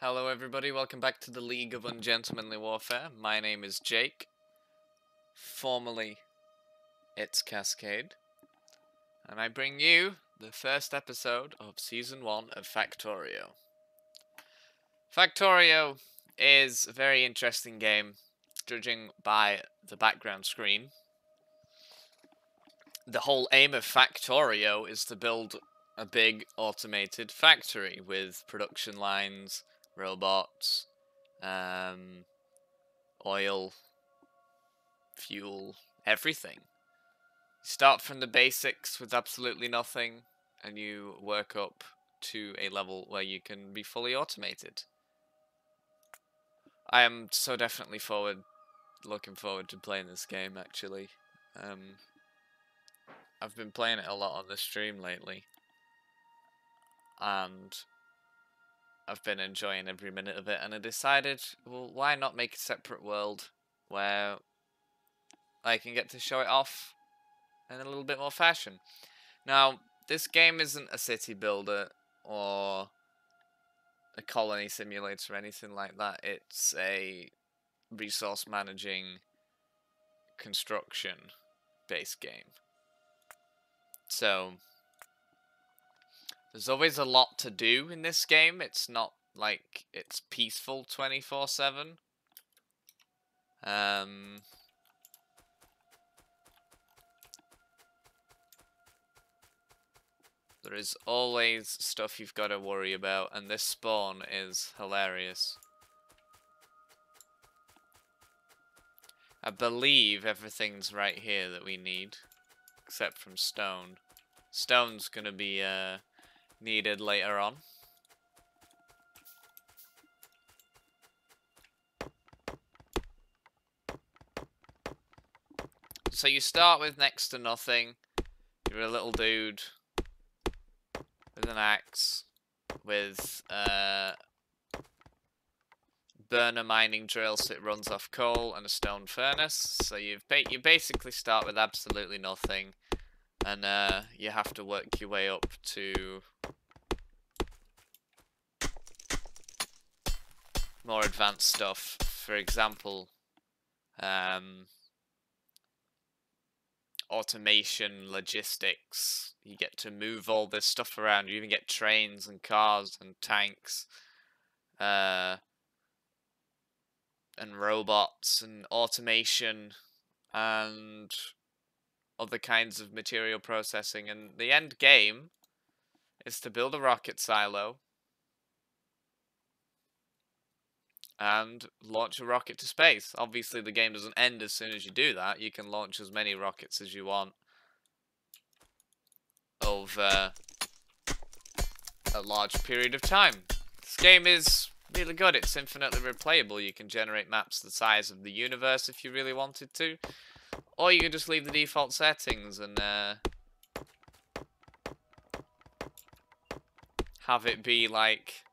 Hello everybody, welcome back to the League of Ungentlemanly Warfare. My name is Jake, formerly iTzCascade, and I bring you the first episode of Season 1 of Factorio. Factorio is a very interesting game, judging by the background screen. The whole aim of Factorio is to build a big automated factory with production lines, robots, oil, fuel, everything. You start from the basics with absolutely nothing, and you work up to a level where you can be fully automated. I am so definitely looking forward to playing this game, actually. I've been playing it a lot on the stream lately, and I've been enjoying every minute of it, and I decided, well, why not make a separate world where I can get to show it off in a little bit more fashion. Now, this game isn't a city builder or a colony simulator or anything like that. It's a resource managing construction based game. So there's always a lot to do in this game. It's not like it's peaceful 24/7. There is always stuff you've got to worry about, and this spawn is hilarious. I believe everything's right here that we need, except from stone. Stone's gonna be needed later on. So you start with next to nothing. You're a little dude with an axe, with burner mining drill, so it runs off coal, and a stone furnace. So you basically start with absolutely nothing, and you have to work your way up to more advanced stuff. For example, automation, logistics. You get to move all this stuff around. You even get trains and cars and tanks, and robots and automation and other kinds of material processing. And the end game is to build a rocket silo and launch a rocket to space. Obviously, the game doesn't end as soon as you do that. You can launch as many rockets as you want over a large period of time. This game is really good. It's infinitely replayable. You can generate maps the size of the universe if you really wanted to, or you can just leave the default settings and have it be like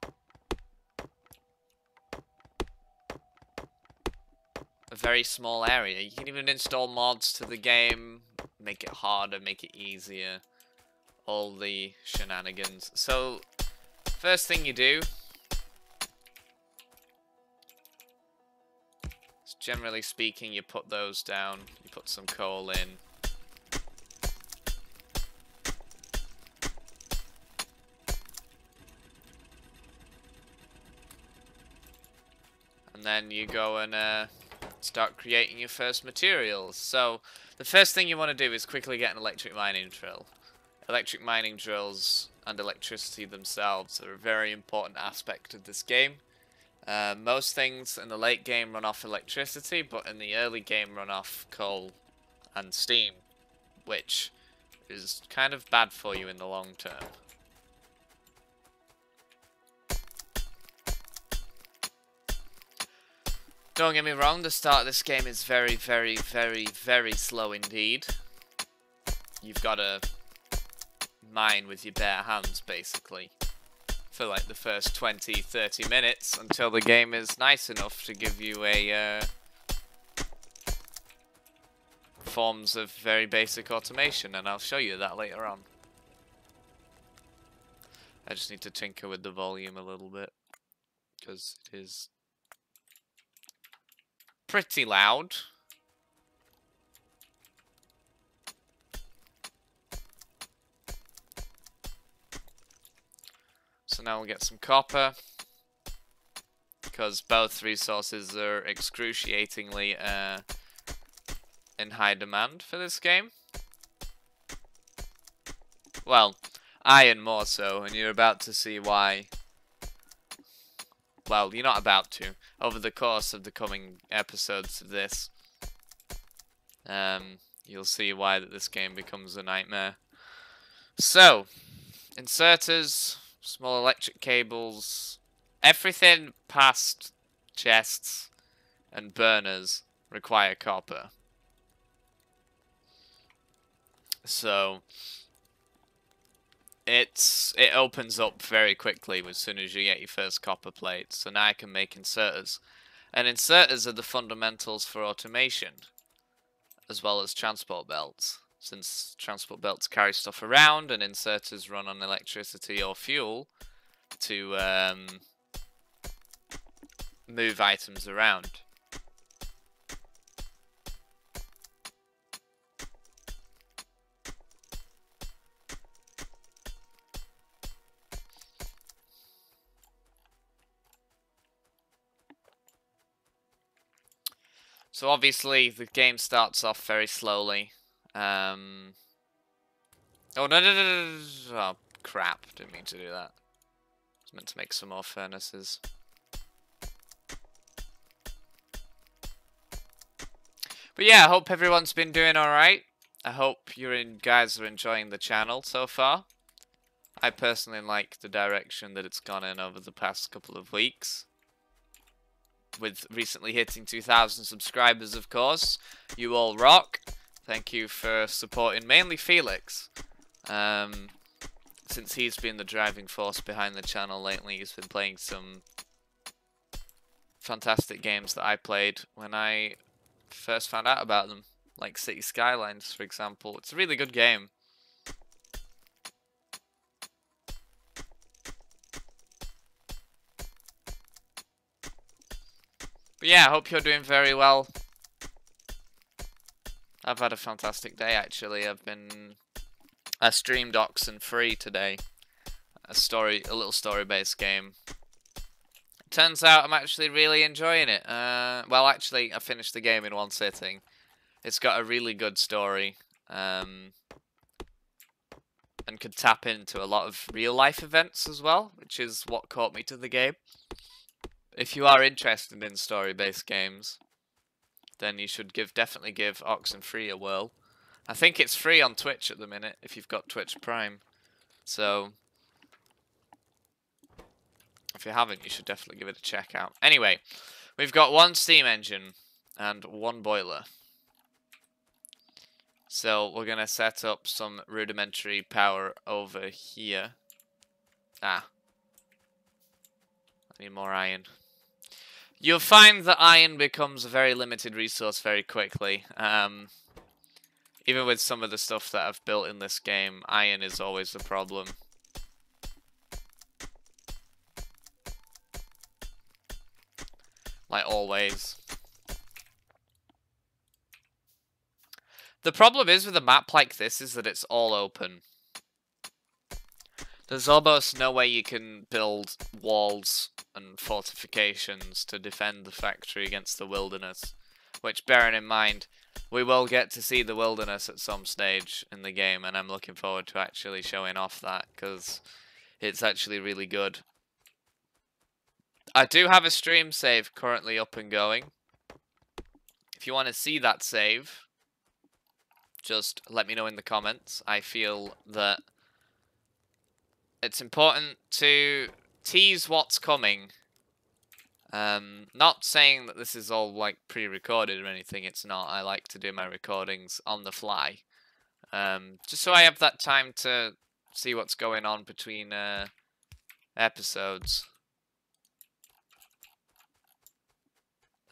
a very small area. You can even install mods to the game, make it harder, make it easier, all the shenanigans. So, first thing you do is, generally speaking, you put those down, you put some coal in. And then you go and start creating your first materials. So, the first thing you want to do is quickly get an electric mining drill. Electric mining drills and electricity themselves are a very important aspect of this game. Most things in the late game run off electricity, but in the early game run off coal and steam, which is kind of bad for you in the long term. Don't get me wrong, the start of this game is very, very, very, very slow indeed. You've got to mine with your bare hands, basically, for like the first 20-30 minutes until the game is nice enough to give you a forms of very basic automation, and I'll show you that later on. I just need to tinker with the volume a little bit. because it is pretty loud. So now we'll get some copper, because both resources are excruciatingly in high demand for this game. Well, iron more so, and you're about to see why. Well, you're not about to. Over the course of the coming episodes of this, you'll see why that this game becomes a nightmare. So, inserters, small electric cables, everything past chests and burners require copper. So it opens up very quickly as soon as you get your first copper plate. So now I can make inserters. And inserters are the fundamentals for automation, as well as transport belts. Since transport belts carry stuff around and inserters run on electricity or fuel to move items around. So obviously the game starts off very slowly. Oh no. Oh crap, didn't mean to do that. I was meant to make some more furnaces. But yeah, I hope everyone's been doing alright. I hope you guys are enjoying the channel so far. I personally like the direction that it's gone in over the past couple of weeks. With recently hitting 2,000 subscribers, of course. You all rock. Thank you for supporting mainly Felix. Since he's been the driving force behind the channel lately, he's been playing some fantastic games that I played when I first found out about them. Like City Skylines, for example. It's a really good game. But yeah, I hope you're doing very well. I've had a fantastic day, actually. I streamed Oxenfree today. A little story-based game. Turns out I'm actually really enjoying it. Well, actually, I finished the game in one sitting. It's got a really good story. And could tap into a lot of real-life events as well, which is what caught me to the game. If you are interested in story-based games, then you should definitely give Oxenfree a whirl. I think it's free on Twitch at the minute, if you've got Twitch Prime. So, if you haven't, you should definitely give it a check out. Anyway, we've got one steam engine and one boiler. So, we're going to set up some rudimentary power over here. I need more iron. You'll find that iron becomes a very limited resource very quickly. Even with some of the stuff that I've built in this game, iron is always the problem. Like always. The problem is with a map like this is that it's all open. There's almost no way you can build walls and fortifications to defend the factory against the wilderness. Which, bearing in mind, we will get to see the wilderness at some stage in the game, and I'm looking forward to actually showing off that, because it's actually really good. I do have a stream save currently up and going. If you want to see that save, just let me know in the comments. I feel that it's important to tease what's coming. Not saying that this is all like pre-recorded or anything, it's not. I like to do my recordings on the fly. Just so I have that time to see what's going on between episodes.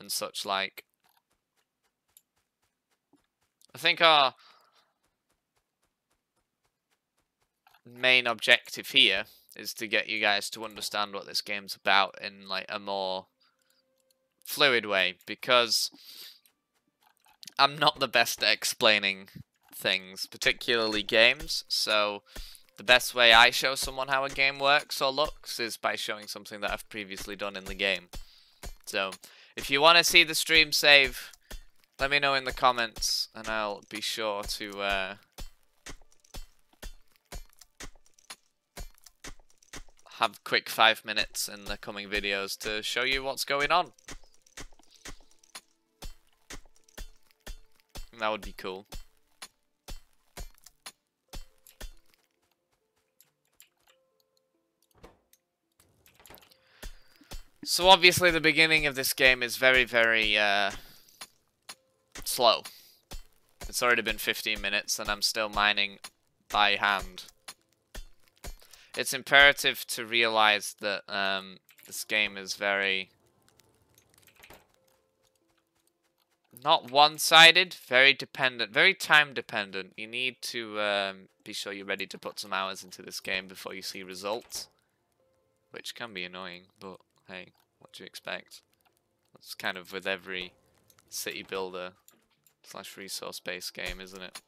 And such like. I think our main objective here is to get you guys to understand what this game's about in like a more fluid way, because I'm not the best at explaining things, particularly games, so the best way I show someone how a game works or looks is by showing something that I've previously done in the game. So, if you want to see the stream save, let me know in the comments, and I'll be sure to have quick 5 minutes in the coming videos to show you what's going on. That would be cool. So obviously the beginning of this game is very, very slow. It's already been 15 minutes and I'm still mining by hand. It's imperative to realize that this game is very... not one-sided, very dependent, very time-dependent. You need to be sure you're ready to put some hours into this game before you see results. Which can be annoying, but hey, what do you expect? That's kind of with every city builder / resource-based game, isn't it?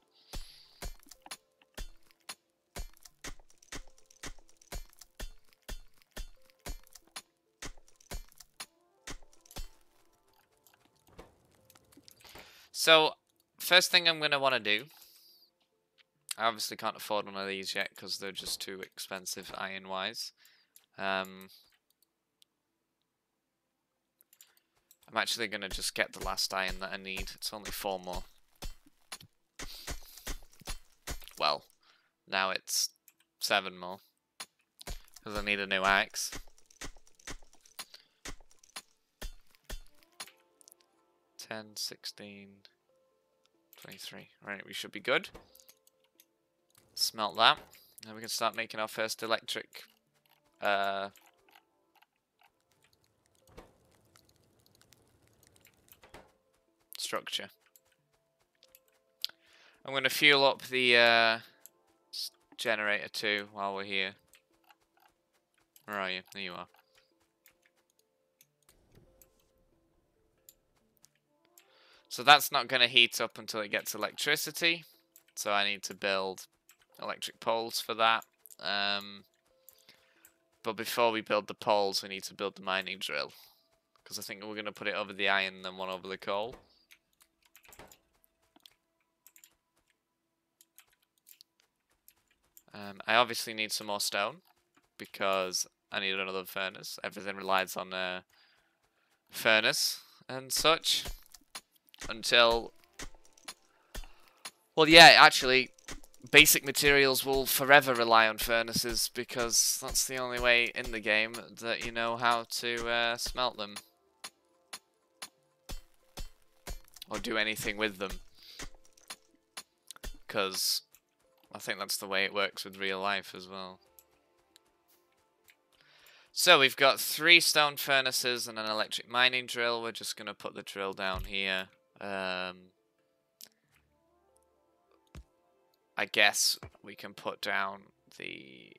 So, first thing I'm going to want to do, I obviously can't afford one of these yet because they're just too expensive iron-wise. I'm actually going to just get the last iron that I need. It's only 4 more. Well, now it's 7 more. Because I need a new axe. 10, 16, 23. Right, we should be good. Smelt that. Now we can start making our first electric structure. I'm going to fuel up the generator too while we're here. Where are you? There you are. So that's not going to heat up until it gets electricity. So I need to build electric poles for that. But before we build the poles, we need to build the mining drill. Because I think we're going to put it over the iron and then one over the coal. I obviously need some more stone. Because I need another furnace. Everything relies on a furnace and such. Until... well, yeah, actually... basic materials will forever rely on furnaces because that's the only way in the game that you know how to smelt them. Or do anything with them. Because I think that's the way it works with real life as well. So we've got 3 stone furnaces and an electric mining drill. We're just going to put the drill down here. I guess we can put down the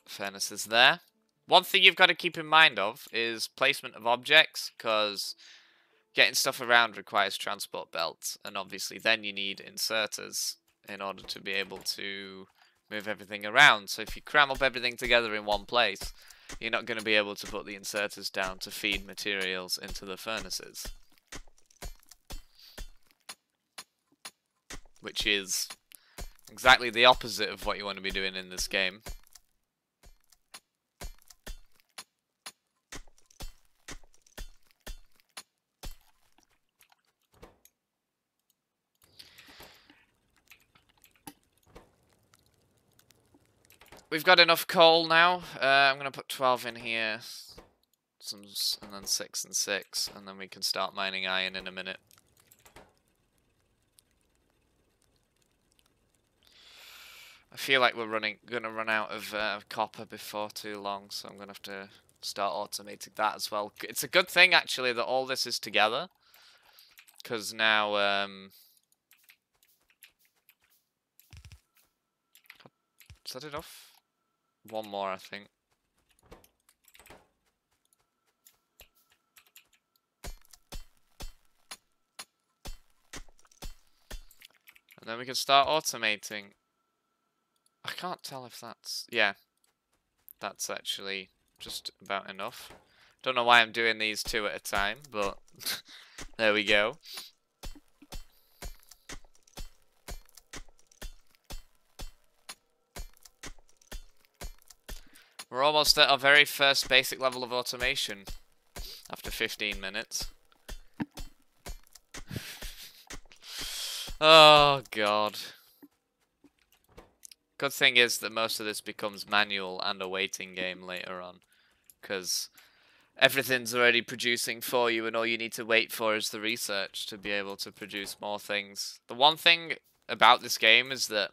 furnaces there. One thing you've got to keep in mind of is placement of objects, because getting stuff around requires transport belts, and obviously then you need inserters in order to be able to move everything around. So if you cram up everything together in one place, you're not going to be able to put the inserters down to feed materials into the furnaces. Which is exactly the opposite of what you want to be doing in this game. We've got enough coal now. I'm going to put 12 in here. And then 6 and 6. And then we can start mining iron in a minute. I feel like we're gonna run out of copper before too long, so I'm gonna have to start automating that as well. It's a good thing actually that all this is together, because now Is that enough? One more, I think. And then we can start automating. I can't tell if that's... Yeah. That's actually just about enough. Don't know why I'm doing these two at a time, but there we go. We're almost at our very first basic level of automation after 15 minutes. Oh, God. Good thing is that most of this becomes manual and a waiting game later on, because everything's already producing for you and all you need to wait for is the research to be able to produce more things. The one thing about this game is that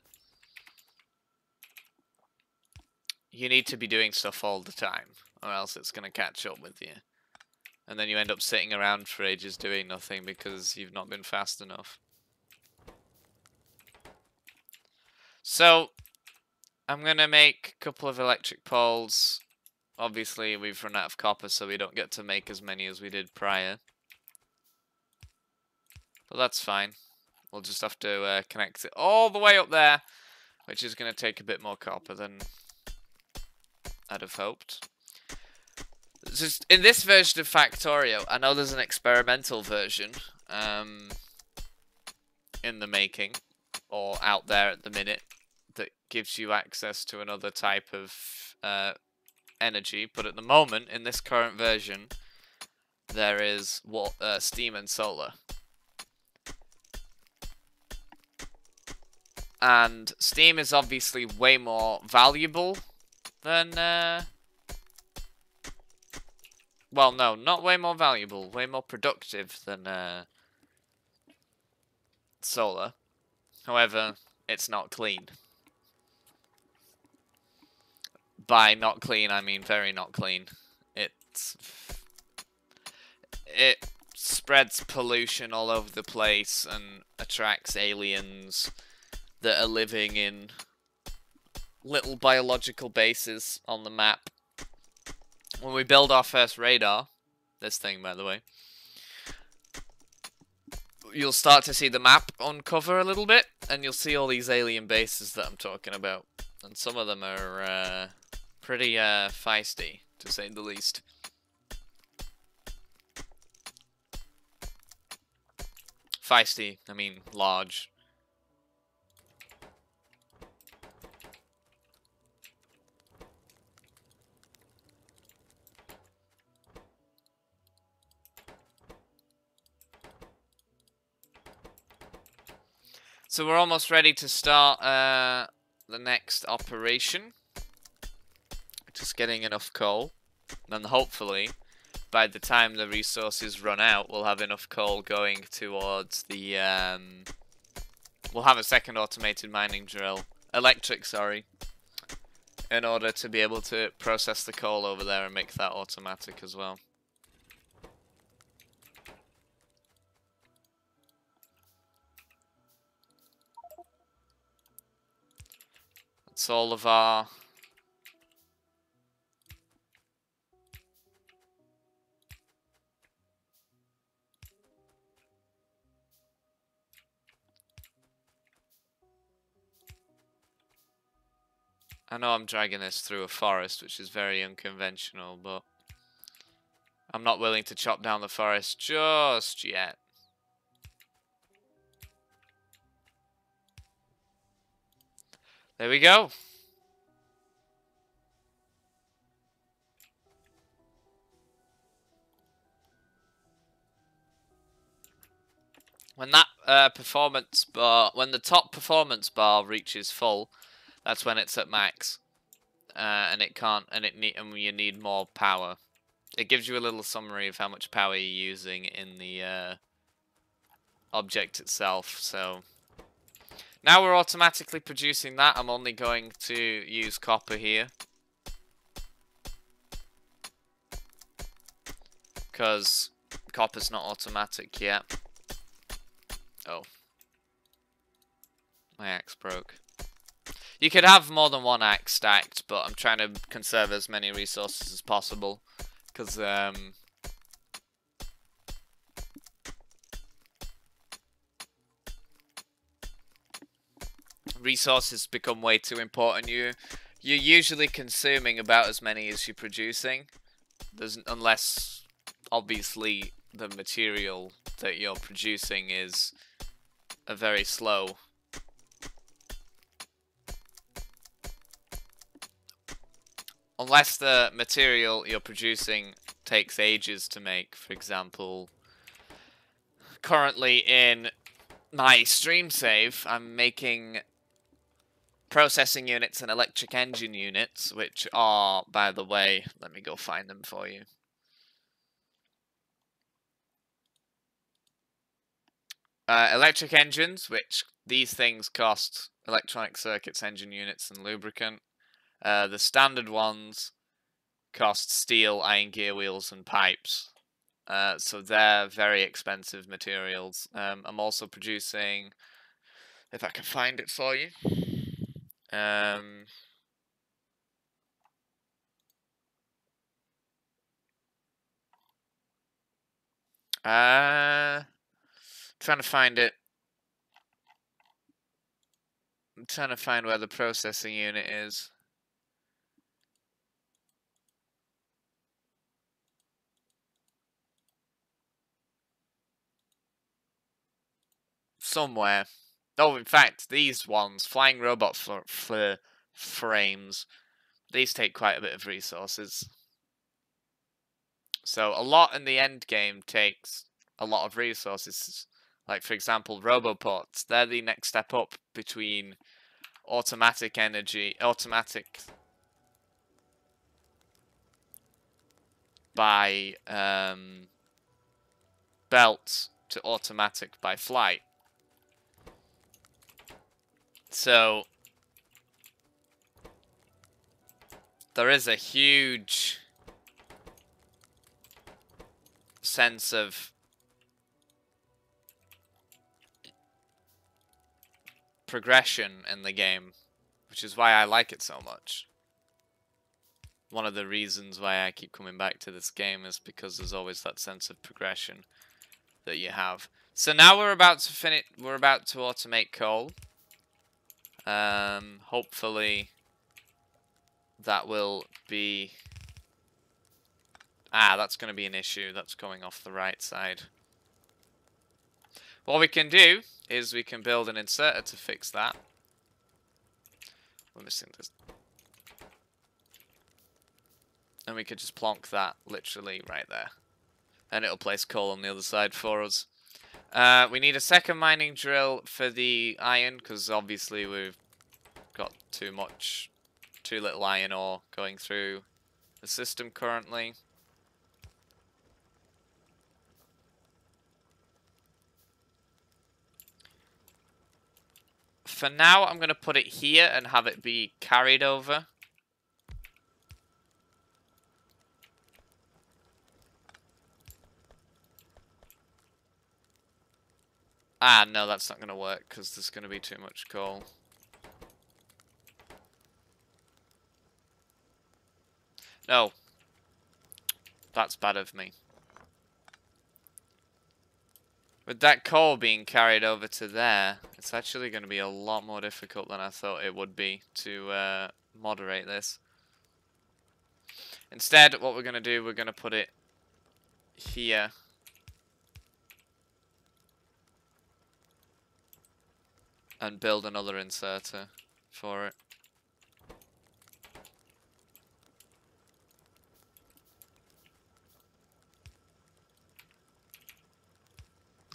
you need to be doing stuff all the time, or else it's going to catch up with you. And then you end up sitting around for ages doing nothing because you've not been fast enough. So, I'm going to make a couple of electric poles. Obviously, we've run out of copper, so we don't get to make as many as we did prior. But that's fine. We'll just have to connect it all the way up there, which is going to take a bit more copper than I'd have hoped. Just in this version of Factorio, I know there's an experimental version in the making, or out there at the minute, that gives you access to another type of energy. But at the moment, in this current version, there is steam and solar. And steam is obviously way more valuable than... well, no, not way more valuable. Way more productive than solar. However, it's not clean. By not clean, I mean very not clean. It spreads pollution all over the place and attracts aliens that are living in little biological bases on the map. When we build our first radar, this thing by the way, you'll start to see the map uncover a little bit, and you'll see all these alien bases that I'm talking about. And some of them are pretty feisty, to say the least. Feisty, I mean large. So we're almost ready to start the next operation. Just getting enough coal. And hopefully, by the time the resources run out, we'll have enough coal going towards the... we'll have a second automated mining drill. Electric, sorry. In order to be able to process the coal over there and make that automatic as well. That's all of our... I know I'm dragging this through a forest, which is very unconventional, but I'm not willing to chop down the forest just yet. There we go. When that performance bar, when the top performance bar reaches full, that's when it's at max, and it can't, and you need more power. It gives you a little summary of how much power you're using in the object itself. So now we're automatically producing that. I'm only going to use copper here, because copper's not automatic yet. Oh. My axe broke. You could have more than one axe stacked, but I'm trying to conserve as many resources as possible. Because, resources become way too important. You're usually consuming about as many as you're producing. Unless, obviously, the material that you're producing is a very slow. Unless the material you're producing takes ages to make, for example. Currently in my stream save, I'm making processing units and electric engine units, which are, by the way, let me go find them for you. Electric engines, which these things cost electronic circuits, engine units, and lubricant. The standard ones cost steel, iron gear wheels, and pipes. So they're very expensive materials. I'm also producing, if I can find it for you. Trying to find it. I'm trying to find where the processing unit is. Somewhere. Oh, in fact, these ones, flying robot frames, these take quite a bit of resources. So a lot in the end game takes a lot of resources. Like, for example, roboports. They're the next step up between automatic by belt to automatic by flight. So there is a huge sense of progression in the game, which is why I like it so much. One of the reasons why I keep coming back to this game is because there's always that sense of progression that you have. So now we're about to finish. We're about to automate coal. Hopefully that will be. That's going to be an issue. That's going off the right side. What we can do is we can build an inserter to fix that. We're missing this. And we could just plonk that literally right there. And it'll place coal on the other side for us. We need a second mining drill for the iron, because obviously we've got too little iron ore going through the system currently. For now, I'm going to put it here and have it be carried over. No, that's not going to work because there's going to be too much coal. No. That's bad of me. With that coal being carried over to there, it's actually going to be a lot more difficult than I thought it would be to moderate this. Instead, what we're going to do, we're going to put it here. And build another inserter for it.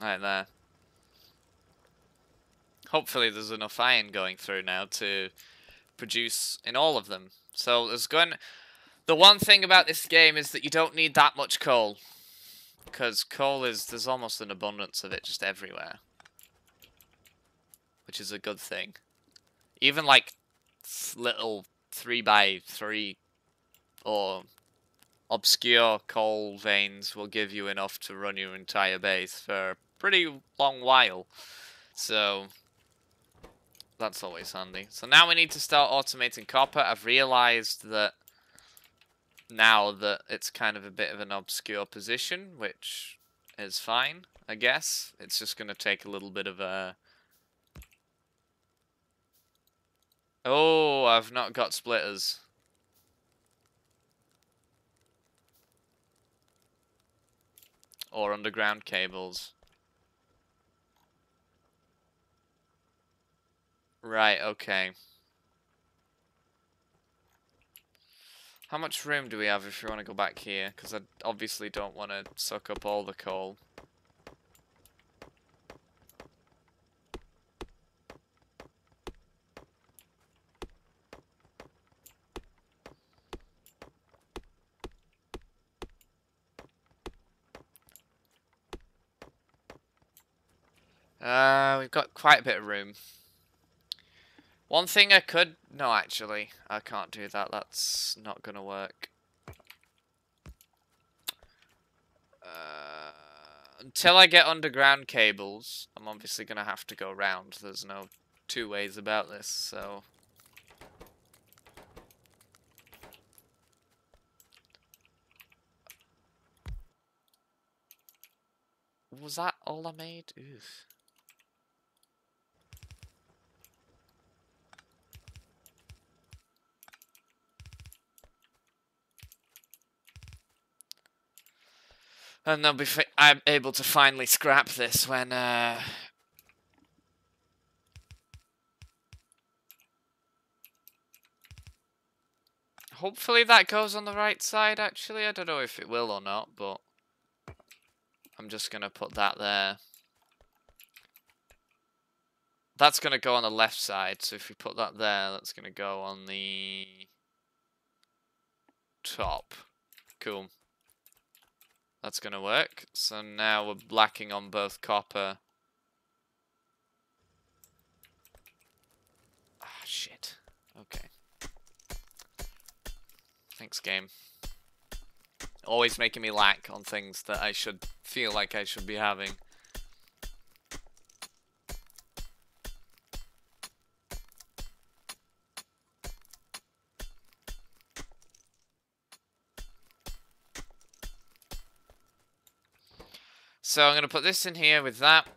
Right there. Hopefully there's enough iron going through now to produce in all of them. So the one thing about this game is that you don't need that much coal. Because there's almost an abundance of it just everywhere. Which is a good thing. Even like little 3x3 or obscure coal veins will give you enough to run your entire base for a pretty long while. So That's always handy. So now we need to start automating copper. I've realized that now that it's kind of a bit of an obscure position, which is fine, I guess. It's just going to take a little bit of a... Oh, I've not got splitters. Or underground cables. Right, okay. How much room do we have if we want to go back here? Because I obviously don't want to suck up all the coal. We've got quite a bit of room. One thing I could... No, actually, I can't do that. That's not going to work. Until I get underground cables, I'm obviously going to have to go round. There's no two ways about this, so... Was that all I made? Oof. And then I'm able to finally scrap this when, hopefully that goes on the right side, actually. I don't know if it will or not, but... I'm just going to put that there. That's going to go on the left side, so if we put that there, that's going to go on the... top. Cool. That's going to work. So now we're blacking on both copper. Ah, shit. Okay. Thanks, game. Always making me lack on things that I should feel like I should be having. So I'm going to put this in here with that.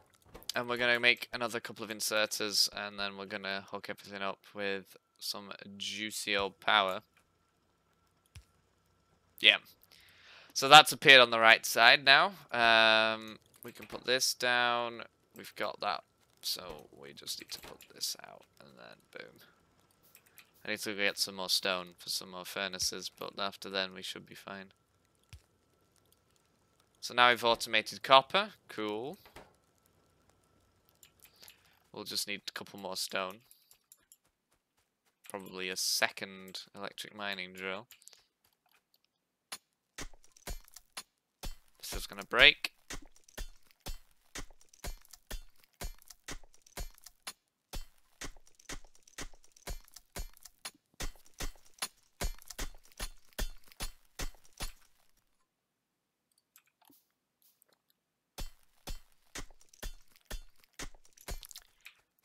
And we're going to make another couple of inserters. And then we're going to hook everything up with some juicy old power. Yeah. So that's appeared on the right side now. We can put this down. We've got that. So we just need to put this out. And then boom. I need to get some more stone for some more furnaces. But after then we should be fine. So now we've automated copper. Cool. We'll just need a couple more stone. Probably a second electric mining drill. This is going to break.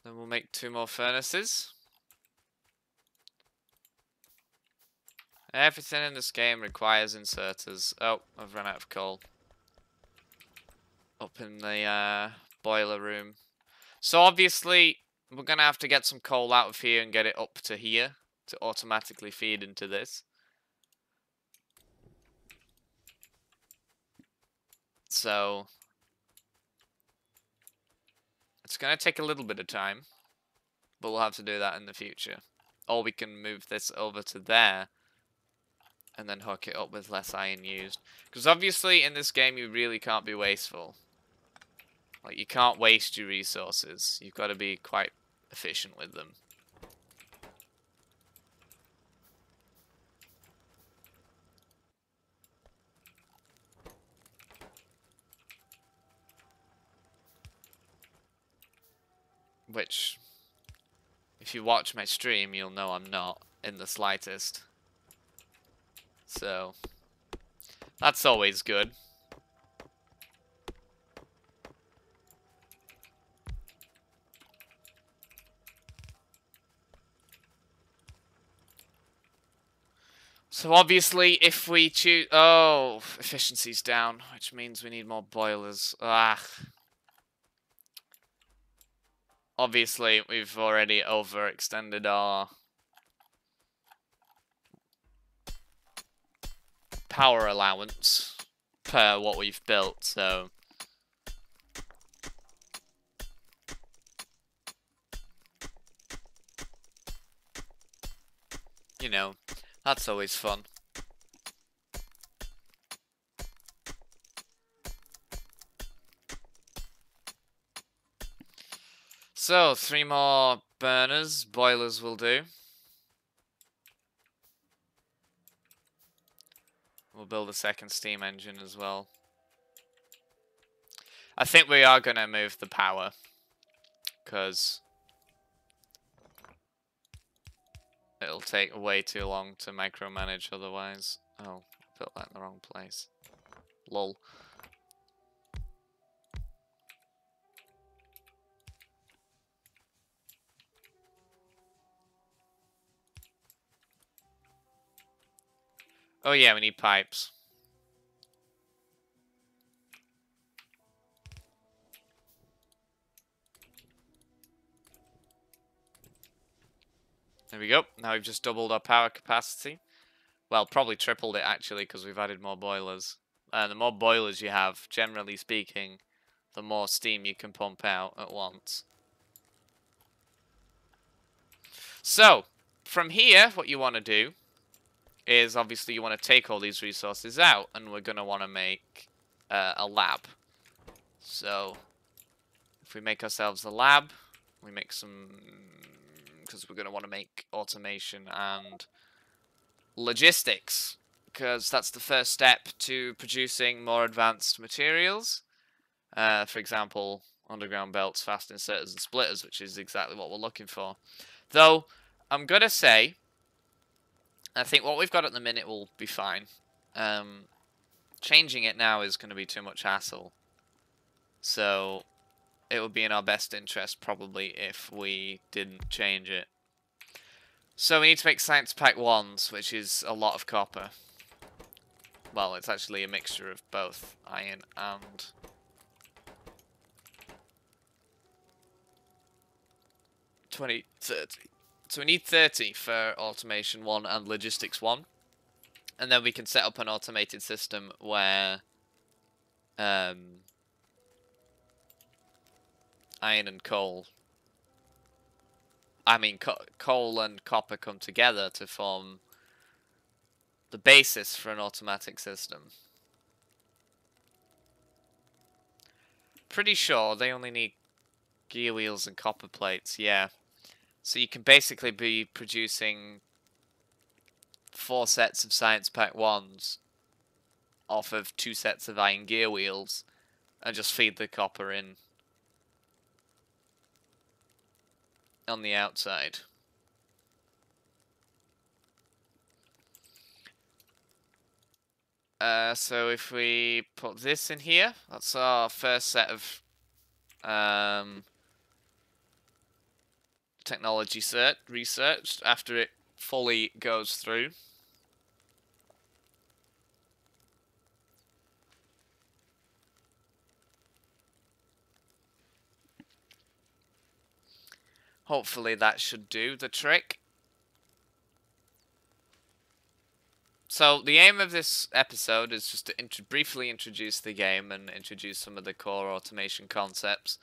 Then we'll make 2 more furnaces. Everything in this game requires inserters. Oh, I've run out of coal. Up in the boiler room. So obviously, we're going to have to get some coal out of here and get it up to here to automatically feed into this. So, it's going to take a little bit of time, but we'll have to do that in the future. Or we can move this over to there and then hook it up with less iron used. Because obviously in this game you really can't be wasteful. Like, you can't waste your resources. You've got to be quite efficient with them. Which, if you watch my stream, you'll know I'm not in the slightest. So, that's always good. So obviously, if we choose... Oh, efficiency's down, which means we need more boilers. Ah. Obviously, we've already overextended our power allowance per what we've built, so... You know, that's always fun. So, 3 more burners, boilers will do. We'll build a second steam engine as well. I think we are going to move the power, because it'll take way too long to micromanage otherwise. Oh, built that in the wrong place. Lol. Oh yeah, we need pipes. There we go. Now we've just doubled our power capacity. Well, probably tripled it actually, because we've added more boilers. And the more boilers you have, generally speaking, the more steam you can pump out at once. So, from here, what you want to do is obviously you want to take all these resources out, and we're going to want to make a lab. So, if we make ourselves a lab, we make some... because we're going to want to make automation and logistics, because that's the first step to producing more advanced materials. For example, underground belts, fast inserters, and splitters, which is exactly what we're looking for. Though, I'm going to say, I think what we've got at the minute will be fine. Changing it now is going to be too much hassle. So, it would be in our best interest, probably, if we didn't change it. So, we need to make Science Pack 1s, which is a lot of copper. Well, it's actually a mixture of both iron and... $20, $30. So we need 30 for Automation 1 and Logistics 1. And then we can set up an automated system where iron and coal... I mean, coal and copper come together to form the basis for an automatic system. Pretty sure they only need gear wheels and copper plates, yeah. So you can basically be producing 4 sets of Science Pack 1s off of 2 sets of iron gear wheels and just feed the copper in on the outside. So if we put this in here, that's our first set of technology research after it fully goes through. Hopefully that should do the trick. So the aim of this episode is just to briefly introduce the game and introduce some of the core automation concepts.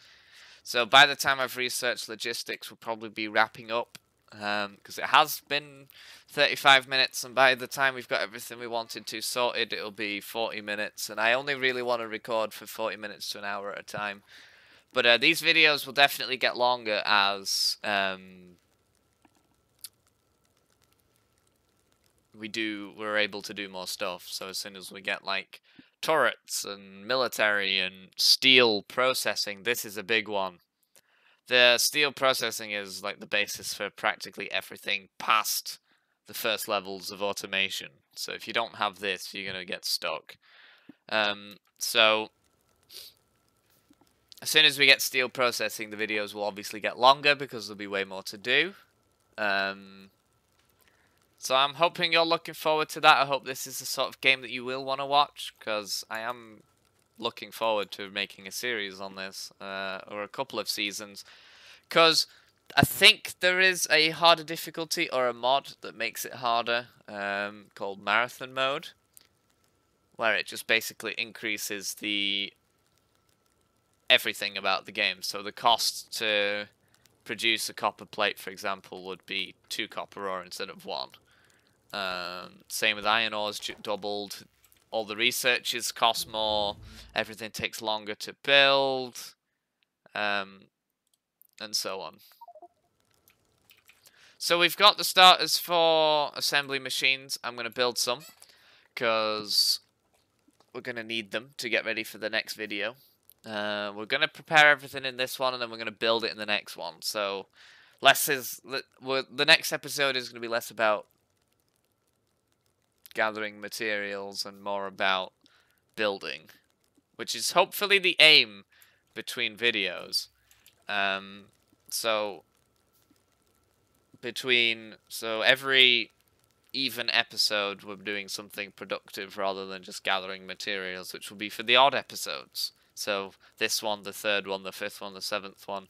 So by the time I've researched logistics, we'll probably be wrapping up, because it has been 35 minutes, and by the time we've got everything we wanted to sorted, it'll be 40 minutes, and I only really want to record for 40 minutes to an hour at a time. But these videos will definitely get longer as we're able to do more stuff. So as soon as we get like turrets and military and steel processing, this is a big one. The steel processing is like the basis for practically everything past the first levels of automation. So if you don't have this, you're going to get stuck. So as soon as we get steel processing, the videos will obviously get longer because there'll be way more to do. So I'm hoping you're looking forward to that. I hope this is the sort of game that you will want to watch, because I am looking forward to making a series on this, or a couple of seasons, because I think there is a harder difficulty or a mod that makes it harder, called Marathon Mode, where it just basically increases the everything about the game. So the cost to produce a copper plate, for example, would be 2 copper ore instead of 1. Same with iron ores, doubled. All the researches cost more. Everything takes longer to build, and so on. So we've got the starters for assembly machines. I'm going to build some, because we're going to need them to get ready for the next video. We're going to prepare everything in this one, and then we're going to build it in the next one. So the next episode is going to be less about gathering materials and more about building, which is hopefully the aim between videos. So every even episode we're doing something productive rather than just gathering materials, which will be for the odd episodes. So this one, the third one, the 5th one, the 7th one,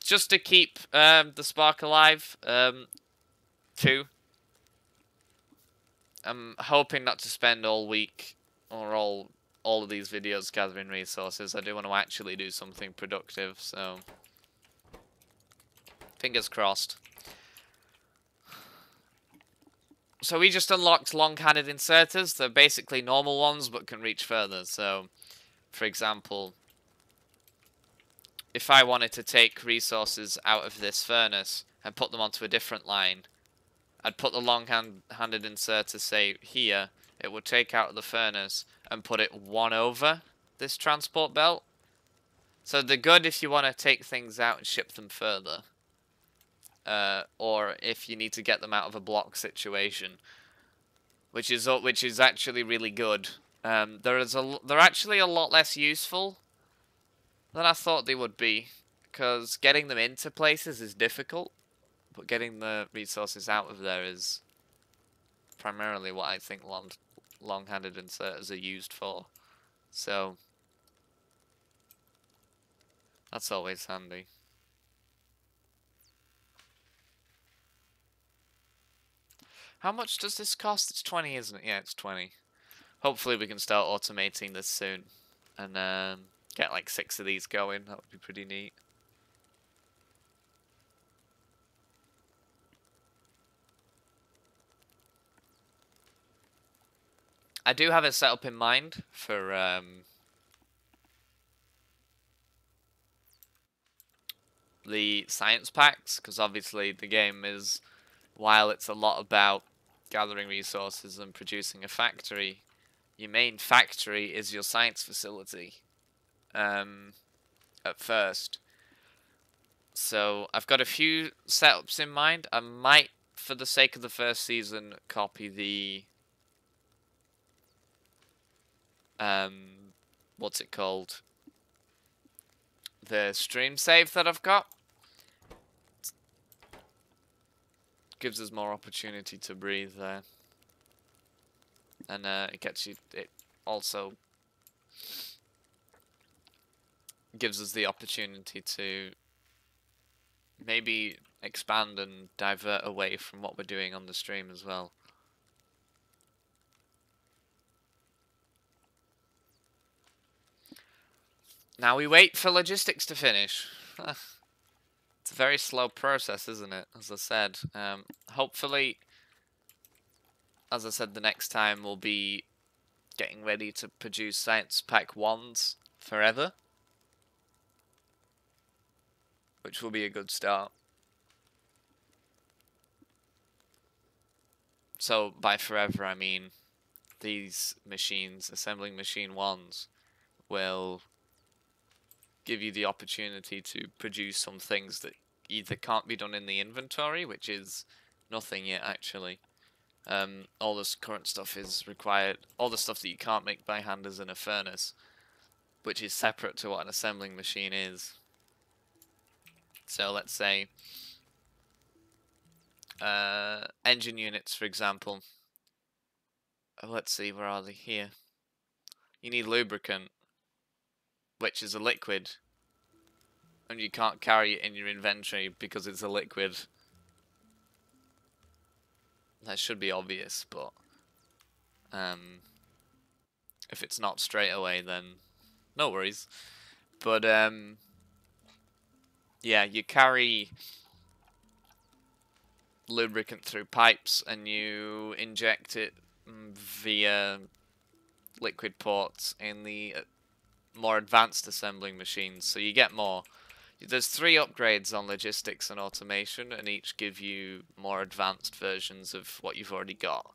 just to keep the spark alive. 2. I'm hoping not to spend all week or all of these videos gathering resources. I do want to actually do something productive, so fingers crossed. So we just unlocked long-handed inserters. They're basically normal ones, but can reach further. So, for example, if I wanted to take resources out of this furnace and put them onto a different line, I'd put the long-handed inserter, say, here. It would take out the furnace and put it 1 over this transport belt. So they're good if you want to take things out and ship them further. Or if you need to get them out of a block situation, which is actually really good. They're actually a lot less useful than I thought they would be, because getting them into places is difficult, but getting the resources out of there is primarily what I think long-handed inserters are used for. So that's always handy. How much does this cost? It's 20, isn't it? Yeah, it's 20. Hopefully we can start automating this soon, and get like 6 of these going. That would be pretty neat. I do have it set up in mind for the science packs, because obviously the game is, while it's a lot about gathering resources and producing a factory, your main factory is your science facility at first. So I've got a few setups in mind. I might, for the sake of the first season, copy the what's it called? The stream save that I've got. Gives us more opportunity to breathe there. And it also gives us the opportunity to maybe expand and divert away from what we're doing on the stream as well. Now we wait for logistics to finish. It's a very slow process, isn't it? As I said, hopefully, as I said, the next time we'll be getting ready to produce Science Pack 1s forever, which will be a good start. So by forever, I mean these machines, assembling machine 1s, will give you the opportunity to produce some things that either can't be done in the inventory, which is nothing yet actually. All this current stuff is required, all the stuff that you can't make by hand is in a furnace, which is separate to what an assembling machine is. So let's say engine units, for example. Let's see, where are they? Here. You need lubricant, which is a liquid, and you can't carry it in your inventory because it's a liquid. That should be obvious, but if it's not straight away, then no worries. But yeah, you carry lubricant through pipes and you inject it via liquid ports in the more advanced assembling machines, so you get more. There's 3 upgrades on logistics and automation, and each give you more advanced versions of what you've already got.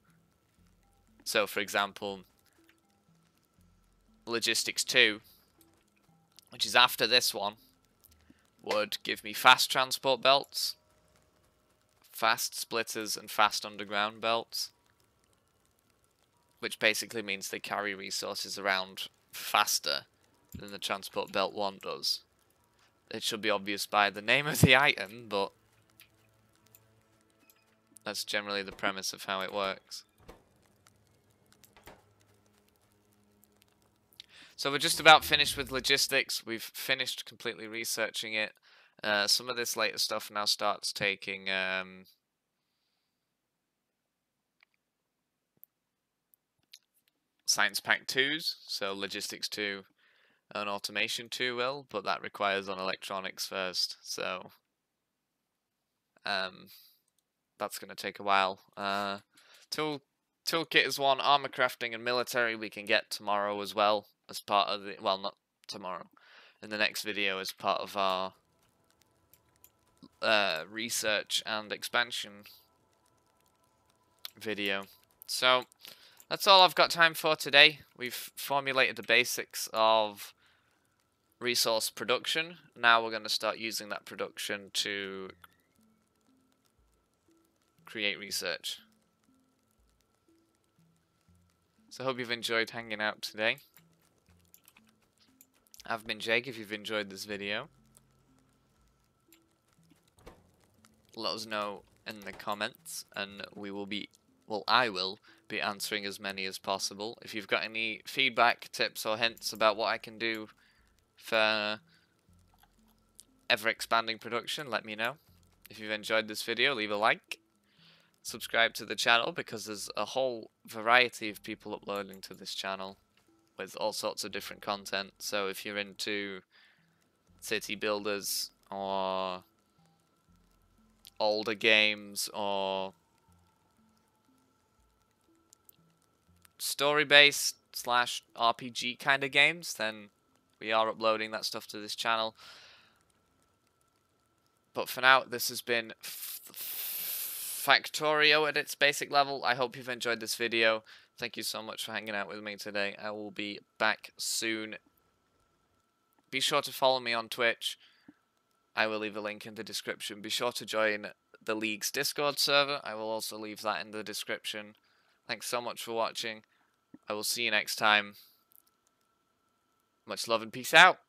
So, for example, logistics 2, which is after this one, would give me fast transport belts, fast splitters, and fast underground belts, which basically means they carry resources around faster than the transport belt 1 does. It should be obvious by the name of the item, but that's generally the premise of how it works. So we're just about finished with logistics. We've finished completely researching it. Some of this later stuff now starts taking Science Pack 2s, so Logistics 2 and Automation 2 will, but that requires on electronics first, so that's going to take a while. Toolkit is one, armor crafting and military we can get tomorrow as well, as part of the, well, not tomorrow, in the next video as part of our research and expansion video. So that's all I've got time for today. We've formulated the basics of resource production. Now we're going to start using that production to create research. So I hope you've enjoyed hanging out today. I've been Jake. If you've enjoyed this video, let us know in the comments, and we will be, well, I will be answering as many as possible. If you've got any feedback, tips, or hints about what I can do for ever-expanding production, let me know. If you've enjoyed this video, leave a like. Subscribe to the channel, because there's a whole variety of people uploading to this channel with all sorts of different content. So if you're into city builders or older games or story-based / RPG kind of games, then we are uploading that stuff to this channel. But for now, this has been Factorio at its basic level. I hope you've enjoyed this video. Thank you so much for hanging out with me today. I will be back soon. Be sure to follow me on Twitch. I will leave a link in the description. Be sure to join the League's Discord server. I will also leave that in the description. Thanks so much for watching. I will see you next time. Much love and peace out.